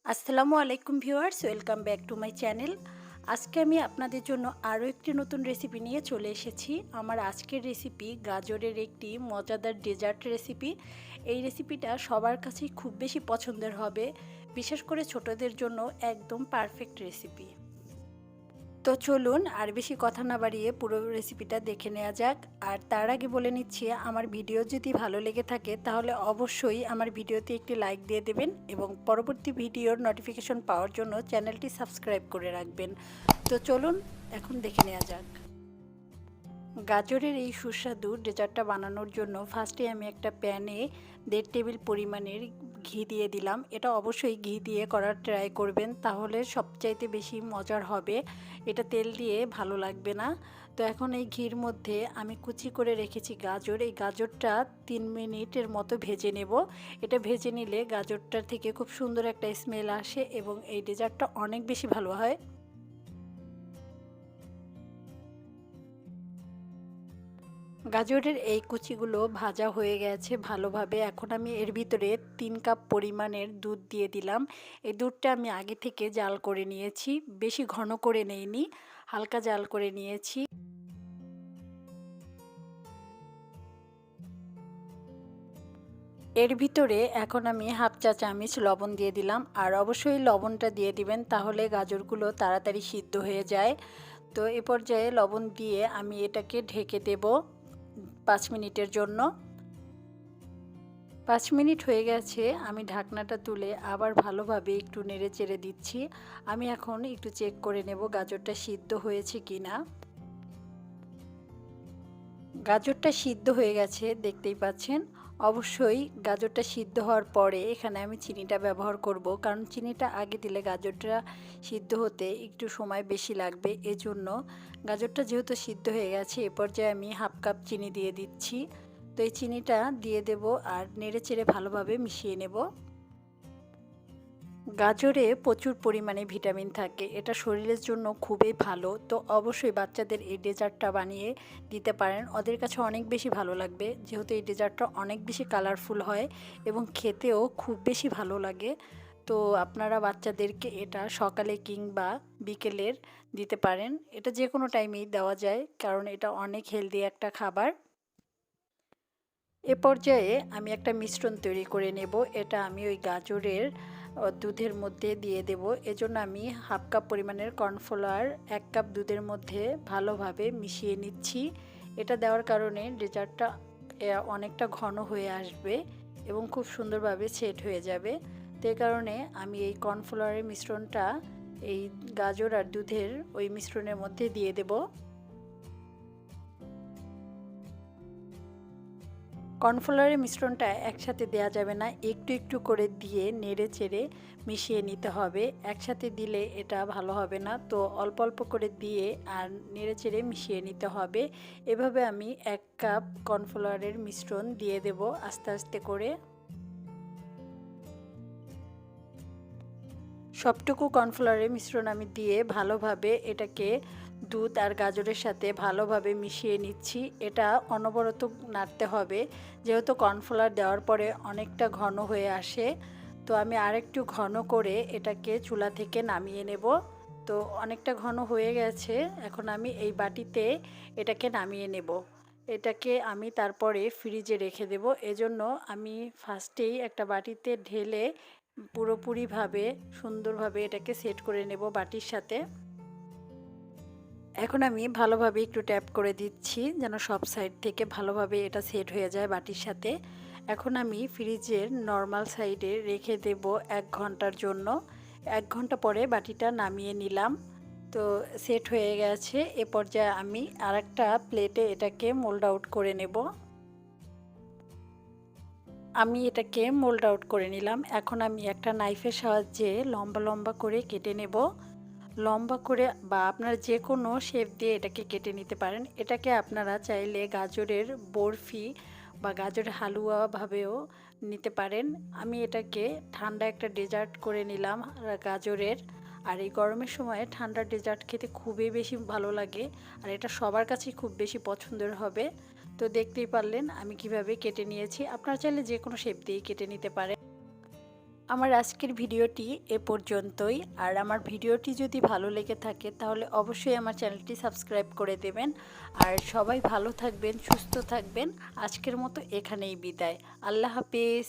আসসালামু আলাইকুম viewers, welcome back to my channel. আজকে আমি আপনাদের জন্য আরও একটি নতুন রেসিপি নিয়ে চলে এসেছি। আমার আজকের রেসিপি গাজরের একটি মজাদার ডেজার্ট রেসিপি। এই রেসিপিটা সবার কাছেই খুব বেশি পছন্দের হবে, বিশেষ করে ছোটদের জন্য একদম পারফেক্ট রেসিপি। তো চলুন আর বেশি কথা না বাড়িয়ে পুরো রেসিপিটা দেখে নেওয়া যাক। আর তার আগে বলে নিচ্ছি, আমার ভিডিও যদি ভালো লেগে থাকে তাহলে অবশ্যই আমার ভিডিওতে একটি লাইক দিয়ে দেবেন এবং পরবর্তী ভিডিওর নোটিফিকেশন পাওয়ার জন্য চ্যানেলটি সাবস্ক্রাইব করে রাখবেন। তো চলুন এখন দেখে নেওয়া যাক। গাজরের এই সুস্বাদু ডেজার্টটা বানানোর জন্য ফার্স্টে আমি একটা প্যানে 1.5 টেবিল পরিমাণের ঘি দিয়ে দিলাম। এটা অবশ্যই ঘি দিয়ে করার ট্রাই করবেন, তাহলে সবচাইতে বেশি মজার হবে। এটা তেল দিয়ে ভালো লাগবে না। তো এখন এই ঘির মধ্যে আমি কুচি করে রেখেছি গাজর। এই গাজরটা 3 মিনিটের মতো ভেজে নেব। এটা ভেজে নিলে গাজরটার থেকে খুব সুন্দর একটা স্মেল আসে এবং এই ডেজার্টটা অনেক বেশি ভালো হয়। গাজরের এই কুচিগুলো ভাজা হয়ে গেছে ভালোভাবে। এখন আমি এর ভিতরে 3 কাপ পরিমাণের দুধ দিয়ে দিলাম। এই দুধটা আমি আগে থেকে জাল করে নিয়েছি, বেশি ঘন করে নেইনি, হালকা জাল করে নিয়েছি। এর ভিতরে এখন আমি হাফ চা চামচ লবণ দিয়ে দিলাম। আর অবশ্যই লবণটা দিয়ে দিবেন, তাহলে গাজরগুলো তাড়াতাড়ি সিদ্ধ হয়ে যায়। তো এ পর্যায়ে লবণ দিয়ে আমি এটাকে ঢেকে দেব 5 মিনিটের জন্য। 5 মিনিট হয়ে গেছে, আমি ঢাকনাটা তুলে আবার ভালোভাবে একটু নেড়ে চেড়ে দিচ্ছি। আমি এখন একটু চেক করে নেব গাজরটা সিদ্ধ হয়েছে কিনা। গাজরটা সিদ্ধ হয়ে গেছে, দেখতেই পাচ্ছেন। অবশ্যই গাজরটা সিদ্ধ হওয়ার পরে এখানে আমি চিনিটা ব্যবহার করব, কারণ চিনিটা আগে দিলে গাজরটা সিদ্ধ হতে একটু সময় বেশি লাগবে। এজন্য গাজরটা যেহেতু সিদ্ধ হয়ে গেছে, এ পর্যায়ে আমি হাফ কাপ চিনি দিয়ে দিচ্ছি। তো এই চিনিটা দিয়ে দেব আর নেড়ে চেড়ে ভালোভাবে মিশিয়ে নেব। গাজরে প্রচুর পরিমাণে ভিটামিন থাকে, এটা শরীরের জন্য খুবই ভালো। তো অবশ্যই বাচ্চাদের এই ডেজার্টটা বানিয়ে দিতে পারেন, ওদের কাছে অনেক বেশি ভালো লাগবে, যেহেতু এই ডেজার্টটা অনেক বেশি কালারফুল হয় এবং খেতেও খুব বেশি ভালো লাগে। তো আপনারা বাচ্চাদেরকে এটা সকালে কিংবা বিকেলের দিতে পারেন। এটা যে কোনো টাইমেই দেওয়া যায়, কারণ এটা অনেক হেলদি একটা খাবার। এ পর্যায়ে আমি একটা মিশ্রণ তৈরি করে নেব। এটা আমি ওই গাজরের দুধের মধ্যে দিয়ে দেব। এজন্য আমি হাফ কাপ পরিমাণের কর্নফ্লাওয়ার 1 কাপ দুধের মধ্যে ভালোভাবে মিশিয়ে নিচ্ছি। এটা দেওয়ার কারণে ডেজার্টটা অনেকটা ঘন হয়ে আসবে এবং খুব সুন্দরভাবে সেট হয়ে যাবে। তো এই কারণে আমি এই কর্নফ্লাওয়ারের মিশ্রণটা এই গাজর আর দুধের ওই মিশ্রণের মধ্যে দিয়ে দেব। কর্নফ্লাওয়ারের মিশ্রণটা একসাথে দেওয়া যাবে না, একটু একটু করে দিয়ে নেড়ে চেড়ে মিশিয়ে নিতে হবে। একসাথে দিলে এটা ভালো হবে না, তো অল্প অল্প করে দিয়ে আর নেড়ে চেড়ে মিশিয়ে নিতে হবে। এভাবে আমি 1 কাপ কর্নফ্লাওয়ারের মিশ্রণ দিয়ে দেব আস্তে আস্তে করে। সবটুকু কর্নফ্লাওয়ারের মিশ্রণ আমি দিয়ে ভালোভাবে এটাকে দুধ আর গাজরের সাথে ভালোভাবে মিশিয়ে নিচ্ছি। এটা অনবরত নাড়তে হবে, যেহেতু কর্নফ্লাওয়ার দেওয়ার পরে অনেকটা ঘন হয়ে আসে। তো আমি আরেকটু ঘন করে এটাকে চুলা থেকে নামিয়ে নেব। তো অনেকটা ঘন হয়ে গেছে, এখন আমি এই বাটিতে এটাকে নামিয়ে নেব। এটাকে আমি তারপরে ফ্রিজে রেখে দেব। এজন্য আমি ফার্স্টেই একটা বাটিতে ঢেলে পুরোপুরিভাবে সুন্দরভাবে এটাকে সেট করে নেব বাটির সাথে। এখন আমি ভালোভাবে একটু ট্যাপ করে দিচ্ছি যেন সব সাইড থেকে ভালোভাবে এটা সেট হয়ে যায় বাটির সাথে। এখন আমি ফ্রিজের নর্মাল সাইডে রেখে দেব 1 ঘন্টার জন্য। 1 ঘন্টা পরে বাটিটা নামিয়ে নিলাম। তো সেট হয়ে গেছে। এ পর্যায়ে আমি আরেকটা প্লেটে এটাকে মোল্ড আউট করে নেব। আমি এটাকে মোল্ড আউট করে নিলাম। এখন আমি একটা নাইফের সাহায্যে লম্বা লম্বা করে কেটে নেব। লম্বা করে বা আপনারা যে কোনো শেপ দিয়ে এটাকে কেটে নিতে পারেন। এটাকে আপনারা চাইলে গাজরের বরফি বা গাজরের হালুয়া ভাবেও নিতে পারেন। আমি এটাকে ঠান্ডা একটা ডেজার্ট করে নিলাম গাজরের। আর এই গরমের সময় ঠান্ডা ডেজার্ট খেতে খুবই বেশি ভালো লাগে, আর এটা সবার কাছেই খুব বেশি পছন্দের হবে। তো দেখতেই পারলেন আমি কিভাবে কেটে নিয়েছি। আপনারা চাইলে যে কোনো শেপ দিয়েই কেটে নিতে পারেন। আমার আজকের ভিডিওটি এ পর্যন্তই। আর আমার ভিডিওটি যদি ভালো লেগে থাকে তাহলে অবশ্যই আমার চ্যানেলটি সাবস্ক্রাইব করে দেবেন। আর সবাই ভালো থাকবেন, সুস্থ থাকবেন। আজকের মতো এখানেই বিদায়। আল্লাহ হাফেজ।